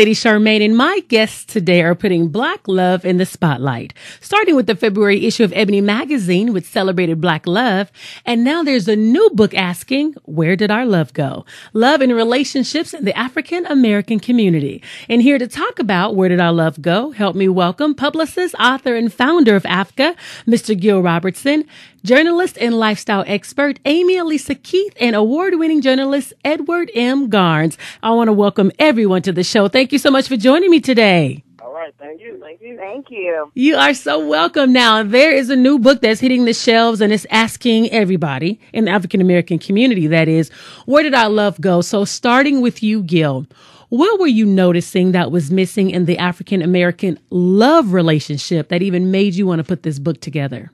Lady Charmaine, and my guests today are putting Black love in the spotlight. Starting with the February issue of Ebony magazine, which celebrated Black love, and now there's a new book asking, where did our love go? Love and relationships in the African American community. And here to talk about where did our love go, help me welcome publicist, author, and founder of AFCA, Mr. Gil Robertson, journalist and lifestyle expert Amy Elisa Keith, and award-winning journalist Edward M. Garnes. I want to welcome everyone to the show. Thank you so much for joining me today. All right. Thank you. Thank you. Thank you. You are so welcome. Now, there is a new book that's hitting the shelves, and it's asking everybody in the African American community, that is, where did our love go? So starting with you, Gil, what were you noticing that was missing in the African American love relationship that even made you want to put this book together?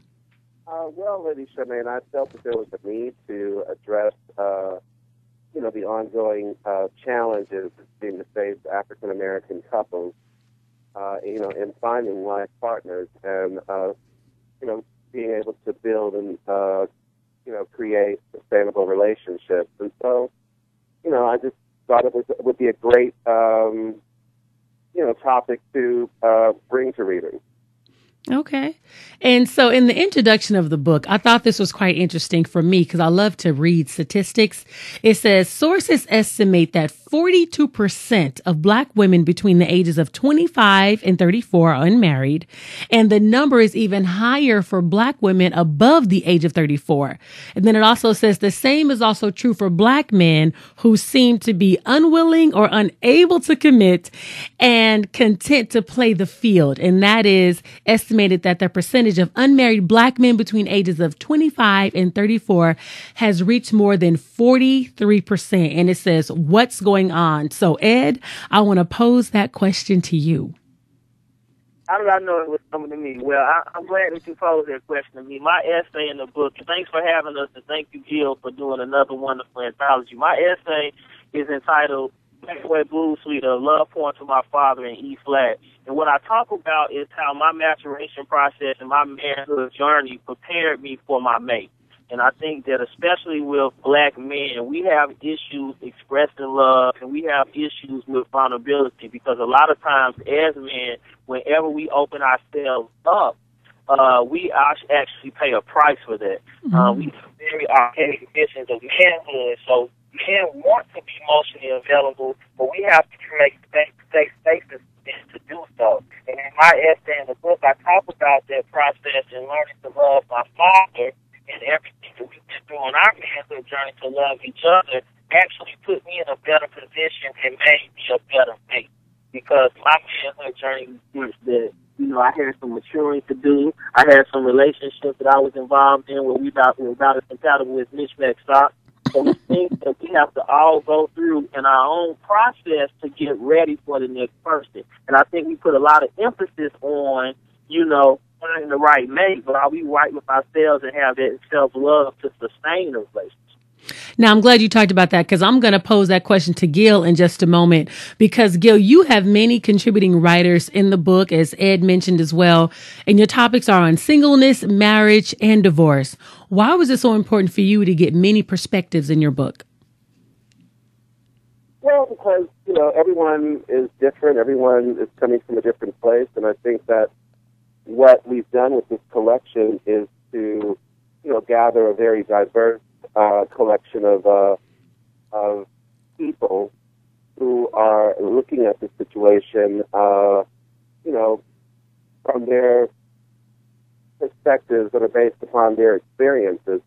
Well, Lady Charmaine, I felt that there was a need to address, the ongoing challenges being faced African American couples, in finding life partners and, being able to build and, create sustainable relationships. And so, I just thought it would be a great, topic to bring to readers. Okay. And so in the introduction of the book, I thought this was quite interesting for me because I love to read statistics. It says sources estimate that 42% of Black women between the ages of 25 and 34 are unmarried. And the number is even higher for Black women above the age of 34. And then it also says the same is also true for Black men who seem to be unwilling or unable to commit and content to play the field. And that is estimated that the percentage of unmarried Black men between ages of 25 and 34 has reached more than 43%. And it says, what's going on? So, Ed, I want to pose that question to you. How did I know it was coming to me? Well, I'm glad that you posed that question to me. My essay in the book, and thanks for having us, and thank you, Gil, for doing another wonderful anthology. My essay is entitled Black Boy Blues Suite, a love poem to my father in E flat. And what I talk about is how my maturation process and my manhood journey prepared me for my mate. And I think that especially with Black men, we have issues expressing love and we have issues with vulnerability because a lot of times as men, whenever we open ourselves up, we actually pay a price for that. We have very archaic visions of manhood, so men want to be emotionally available, but we have to create spaces to do so. And in my essay in the book, I talk about that process and learning to love my father and everything that we went through on our manhood journey to love each other actually put me in a better position and made me a better mate. Because my manhood journey was that, I had some maturing to do. I had some relationships that I was involved in where we were about as compatible as mismatched socks. So we think that we have to all go through in our own process to get ready for the next person. And I think we put a lot of emphasis on, finding the right mate, but are we right with ourselves and have that self-love to sustain those relationships? Now, I'm glad you talked about that because I'm going to pose that question to Gil in just a moment because, Gil, you have many contributing writers in the book, as Ed mentioned as well, and your topics are on singleness, marriage, and divorce. Why was it so important for you to get many perspectives in your book? Well, because, everyone is different. Everyone is coming from a different place, and I think that what we've done with this collection is to, gather a very diverse collection of people who are looking at the situation, from their perspectives that are based upon their experiences.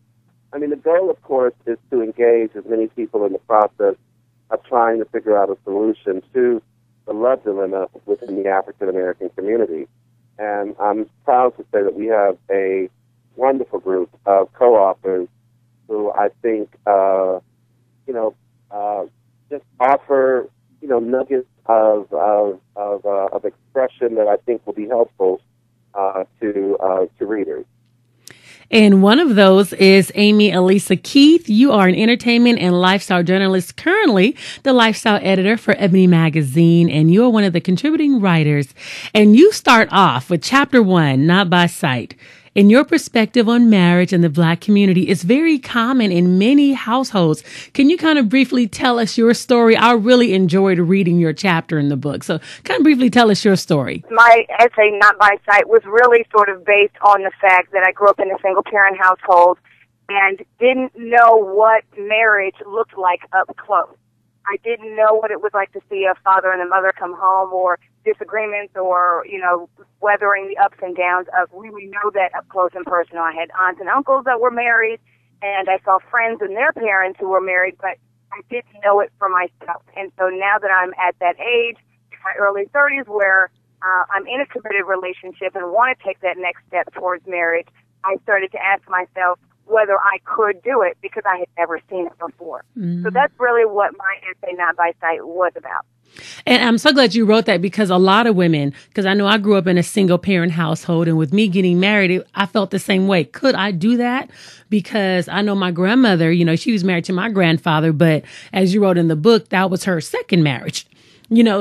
I mean, the goal, of course, is to engage as many people in the process of trying to figure out a solution to the love dilemma within the African American community. And I'm proud to say that we have a wonderful group of co-authors who I think, just offer, nuggets of expression that I think will be helpful to readers. And one of those is Amy Elisa Keith. You are an entertainment and lifestyle journalist, currently the lifestyle editor for Ebony magazine, and you are one of the contributing writers. And you start off with chapter 1, Not by Sight. And your perspective on marriage in the Black community is very common in many households. Can you kind of briefly tell us your story? I really enjoyed reading your chapter in the book. So kind of briefly tell us your story. My essay, Not by Sight, was really sort of based on the fact that I grew up in a single-parent household and didn't know what marriage looked like up close. I didn't know what it was like to see a father and a mother come home, or disagreements, or, weathering the ups and downs of really know that up close and personal. I had aunts and uncles that were married, and I saw friends and their parents who were married, but I didn't know it for myself. And so now that I'm at that age, in my early 30s, where I'm in a committed relationship and want to take that next step towards marriage, I started to ask myself whether I could do it, because I had never seen it before. Mm-hmm. So that's really what my essay, Not by Sight, was about. And I'm so glad you wrote that, because a lot of women, because I know I grew up in a single parent household, and with me getting married, I felt the same way. Could I do that? Because I know my grandmother, she was married to my grandfather, but as you wrote in the book, that was her second marriage.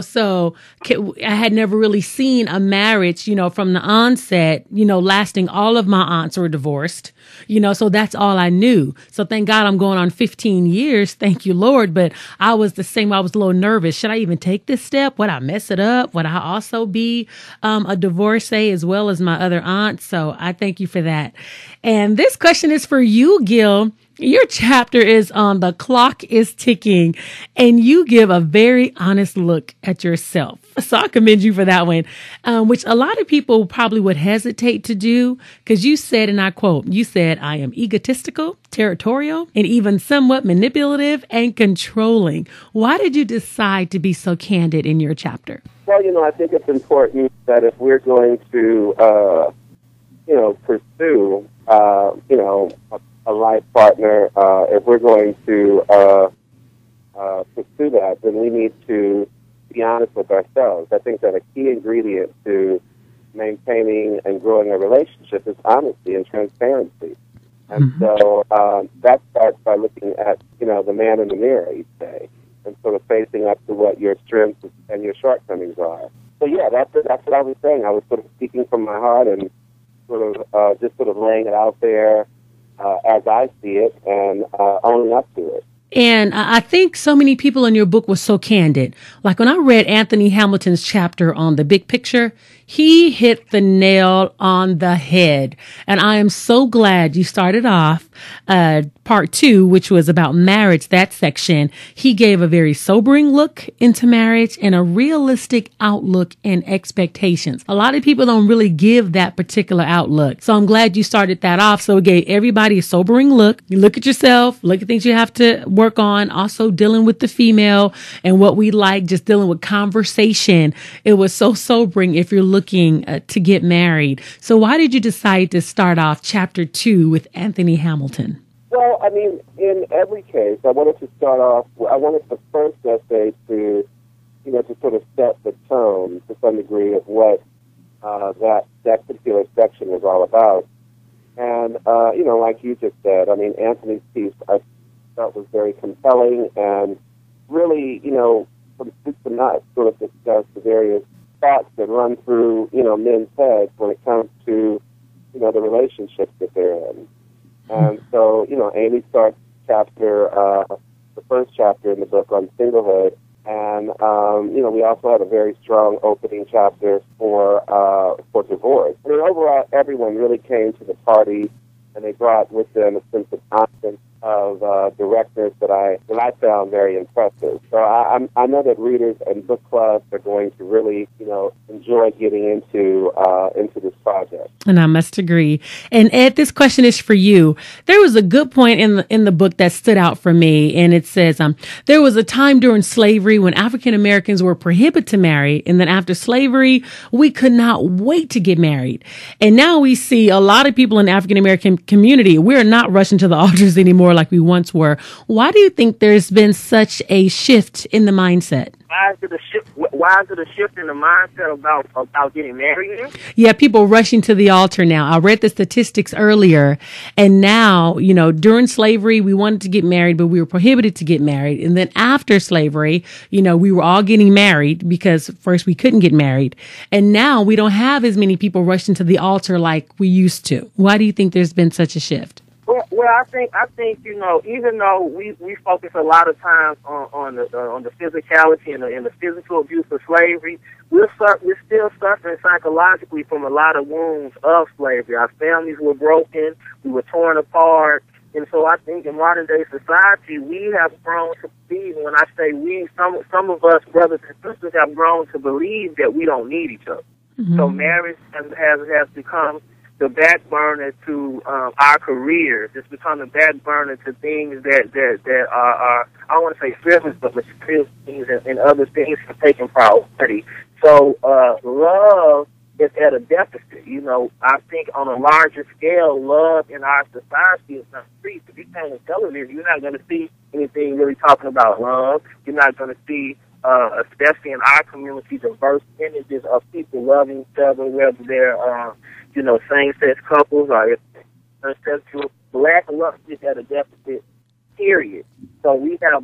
So I had never really seen a marriage, from the onset, lasting. All of my aunts were divorced, so that's all I knew. So thank God I'm going on 15 years. Thank you, Lord. But I was the same. I was a little nervous. Should I even take this step? Would I mess it up? Would I also be a divorcee as well as my other aunts? So I thank you for that. And this question is for you, Gil. Your chapter is on The Clock is Ticking, and you give a very honest look at yourself. So I commend you for that one, which a lot of people probably would hesitate to do, because you said, and I quote, you said, "I am egotistical, territorial, and even somewhat manipulative and controlling." Why did you decide to be so candid in your chapter? Well, I think it's important that if we're going to, pursue, a life partner, if we're going to pursue that, then we need to be honest with ourselves. I think that a key ingredient to maintaining and growing a relationship is honesty and transparency. And so that starts by looking at, the man in the mirror each day and sort of facing up to what your strengths and your shortcomings are. So, yeah, that's what I was saying. I was sort of speaking from my heart and just laying it out there as I see it, and owning up to it. And I think so many people in your book were so candid. Like when I read Anthony Hamilton's chapter on the big picture, he hit the nail on the head. And I am so glad you started off part 2, which was about marriage, that section. He gave a very sobering look into marriage and a realistic outlook and expectations. A lot of people don't really give that particular outlook. So I'm glad you started that off. So it gave everybody a sobering look. You look at yourself, look at things you have to work on, also dealing with the female and what we like, just dealing with conversation. It was so sobering if you're looking to get married. So why did you decide to start off chapter 2 with Anthony Hamilton? Well, I mean, in every case, I wanted to start off, I wanted the first essay to, to sort of set the tone to some degree of what that particular section was all about. And, like you just said, I mean, Anthony's piece, I thought was very compelling and really, from soup to nuts, sort of discussed the various thoughts that run through, men's heads when it comes to, the relationships that they're in. And so, Amy starts the first chapter in the book on singlehood. And, we also had a very strong opening chapter for divorce. I mean, overall, everyone really came to the party, and they brought with them a sense of confidence, of directors that I found very impressive. So I know that readers and book clubs are going to really, enjoy getting into this project. And I must agree. And Ed, this question is for you. There was a good point in the book that stood out for me, and it says, there was a time during slavery when African Americans were prohibited to marry, and then after slavery, we could not wait to get married. And now we see a lot of people in the African American community, we're not rushing to the altars anymore. anymore like we once were. Why do you think there's been such a shift in the mindset? Why is it a shift? Why is it a shift in the mindset about getting married now? Yeah, people rushing to the altar now. I read the statistics earlier, and now, during slavery, we wanted to get married, but we were prohibited to get married. And then after slavery, we were all getting married because first we couldn't get married. And now we don't have as many people rushing to the altar like we used to. Why do you think there's been such a shift? Well, I think even though we focus a lot of times on the physicality and the physical abuse of slavery, we're still suffering psychologically from a lot of wounds of slavery. Our families were broken, we were torn apart, and so I think in modern day society we have grown to believe. When I say we, some of us brothers and sisters have grown to believe that we don't need each other. Mm-hmm. So marriage has become the back burner to our careers. It's become the back burner to things that are I don't want to say frivolous, but material things and other things have taken priority. So love is at a deficit. I think on a larger scale, love in our society is not free. If you turn on television, you're not going to see anything really talking about love. You're not going to see, especially in our community, diverse images of people loving each other, whether they're same-sex couples or sexual. Black love is at a deficit, period. So we have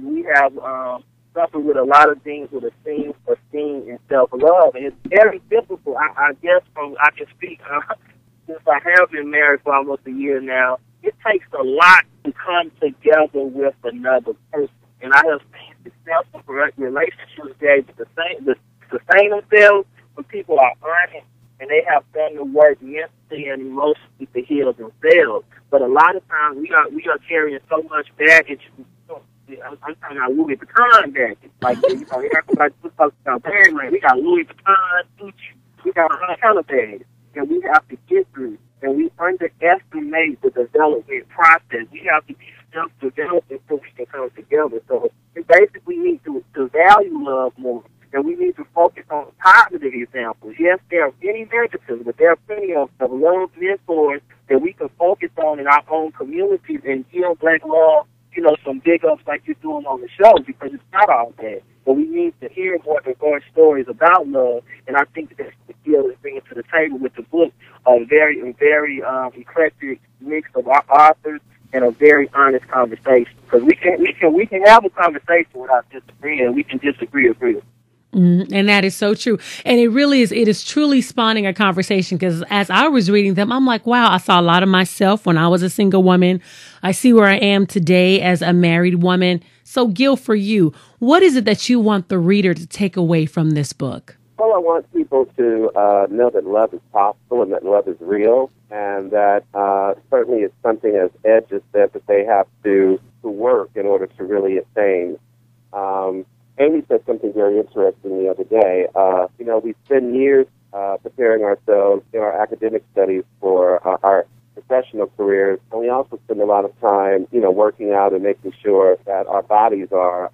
suffered with a lot of things with esteem and self-love. And it's very difficult, I guess, I can speak, since I have been married for almost a year now, it takes a lot to come together with another person. And I have seen successful relationships that sustain themselves when people are honest and they have done the work mentally and emotionally to heal themselves. But a lot of times we are carrying so much baggage. I'm talking about Louis Vuitton baggage. Like, everybody talks about bags. Like, we got Louis Vuitton, Gucci, we got a ton of bags, and we have to get through. And we underestimate the development process. We have to be self-developed before we can come together. So we basically need to value love more. And we need to focus on positive examples. Yes, there are many negatives, but there are plenty of love mentors that we can focus on in our own communities and give Black love, some big ups like you're doing on the show, because it's not all bad. But we need to hear more diverse stories about love, and I think that's the deal is bringing to the table with the book a very eclectic mix of our authors and a very honest conversation. Because we can have a conversation without disagreeing. We can disagree, agree. And that is so true. And it is truly spawning a conversation, because as I was reading them, I'm like, wow, I saw a lot of myself when I was a single woman. I see where I am today as a married woman. So Gil, for you, what is it that you want the reader to take away from this book? Well, I want people to know that love is possible and that love is real, and that certainly it's something, as Ed just said, that they have to work in order to really attain. Amy said something very interesting the other day. We spend years preparing ourselves in our academic studies for our professional careers, and we also spend a lot of time, working out and making sure that our bodies are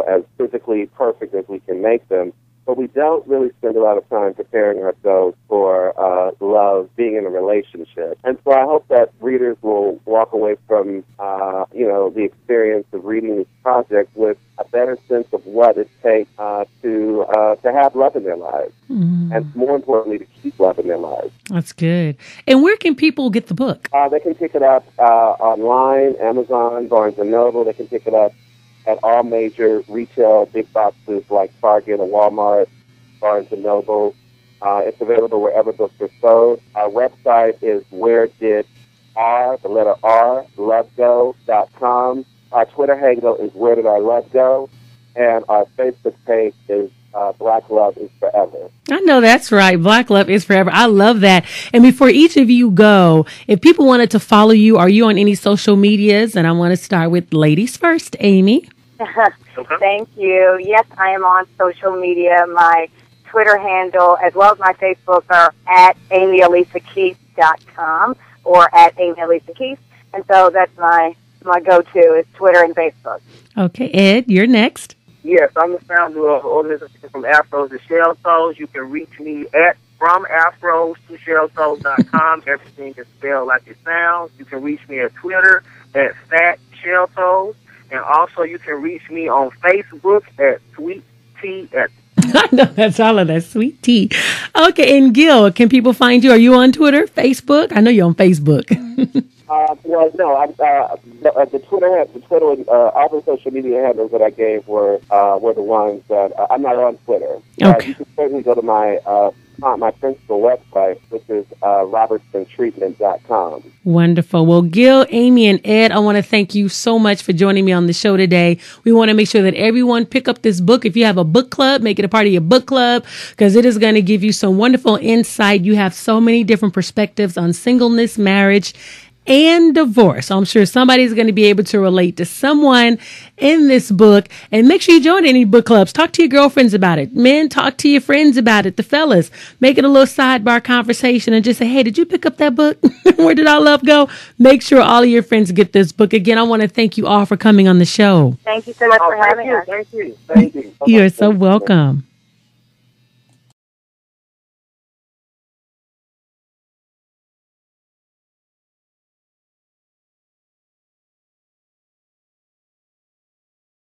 as physically perfect as we can make them. But we don't really spend a lot of time preparing ourselves for love, being in a relationship. And so I hope that readers will walk away from, the experience of reading this project with a better sense of what it takes to have love in their lives. Mm. And more importantly, to keep love in their lives. That's good. And where can people get the book? They can pick it up online, Amazon, Barnes & Noble. They can pick it up at all major retail big boxes like Target or Walmart, Barnes & Noble. It's available wherever books are sold. Our website is lovego.com. Our Twitter handle is Where Did Our Love Go? And our Facebook page is Black Love is Forever. I know that's right. Black Love is Forever. I love that. And before each of you go, if people wanted to follow you, are you on any social medias? And I want to start with ladies first. Amy. Thank you. Yes, I am on social media. My Twitter handle as well as my Facebook are at AmyElisaKeith.com or at AmyElisaKeith. And so that's my go-to is Twitter and Facebook. Okay, Ed, you're next. Yes, I'm the founder of an organization from Afros to Shell Souls. You can reach me at FromAfros2ShellToes.com. Everything is spelled like it sounds. You can reach me at Twitter at FatShellToes. And also you can reach me on Facebook at Sweet Tea at I know that's all of that sweet tea. Okay, and Gil, can people find you? Are you on Twitter, Facebook? I know you're on Facebook. Well, no, the Twitter, all the social media handles that I gave were the ones that I'm not on Twitter. Okay. You can certainly go to my principal website, which is robertsontreatment.com. Wonderful. Well, Gil, Amy, and Ed, I want to thank you so much for joining me on the show today. We want to make sure that everyone pick up this book. If you have a book club, make it a part of your book club, because it is going to give you some wonderful insight. You have so many different perspectives on singleness, marriage, and divorce. I'm sure somebody's going to be able to relate to someone in this book. And make sure you join any book clubs. Talk to your girlfriends about it. Men, talk to your friends about it. The fellas, make it a little sidebar conversation and just say, hey, did you pick up that book? Where did our love go? Make sure all of your friends get this book. Again, I want to thank you all for coming on the show. Thank you so much for having us. Thank you. You're so welcome.